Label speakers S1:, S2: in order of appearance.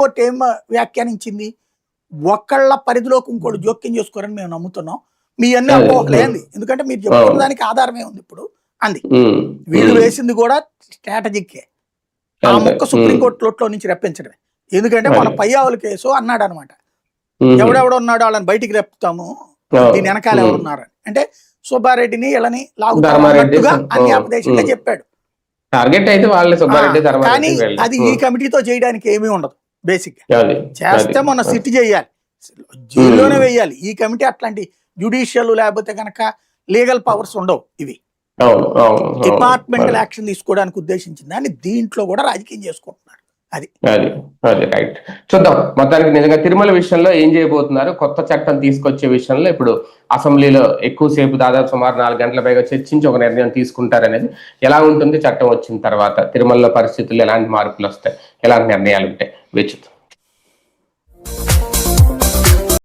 S1: Court ఏం వ్యాఖ్యానించింది, ఒకళ్ళ పరిధిలోకి ఇంకోటి జోక్యం చేసుకోరని మేము నమ్ముతున్నాం, మీ అన్ని అపోహలేంది, ఎందుకంటే మీరు చెప్తున్న దానికి ఆధారమే ఉంది ఇప్పుడు అంది. వీళ్ళు వేసింది కూడా స్ట్రాటజిక్కే, ఆ మొక్క సుప్రీంకోర్టులో నుంచి రప్పించడమే. ఎందుకంటే మన పయ్యావుల కేసు అన్నాడు అనమాట, ఎవడెవడు ఉన్నాడు వాళ్ళని బయటికి రెప్పుతాము, దీని వెనకాల ఎవరున్నారు అంటే సుబ్బారెడ్డిని ఇళ్ళని లాగుతామన్నట్టుగా అన్యాపదేశంగా చెప్పాడు. కానీ అది ఈ కమిటీతో చేయడానికి ఏమీ ఉండదు. బేసిక్ గా చేస్తే మొన్న సిట్ చేయాలి, జైల్లోనే వేయాలి. ఈ కమిటీ అట్లాంటి జ్యుడిషియల్ లేకపోతే కనుక లీగల్ పవర్స్ ఉండవు. ఇవి డిపార్ట్మెంటల్ యాక్షన్ తీసుకోవడానికి ఉద్దేశించింది అని దీంట్లో కూడా రాజకీయం చేసుకుంటున్నారు. అది
S2: రైట్. చూద్దాం మొత్తానికి నిజంగా తిరుమల విషయంలో ఏం చేయబోతున్నారు. కొత్త చట్టం తీసుకొచ్చే విషయంలో ఇప్పుడు అసెంబ్లీలో ఎక్కువసేపు దాదాపు సుమారు 4 గంటల పైగా చర్చించి ఒక నిర్ణయం తీసుకుంటారనేది ఎలా ఉంటుంది, చట్టం వచ్చిన తర్వాత తిరుమలలో పరిస్థితుల్లో ఎలాంటి మార్పులు వస్తాయి, ఎలాంటి నిర్ణయాలు ఉంటాయి వేచి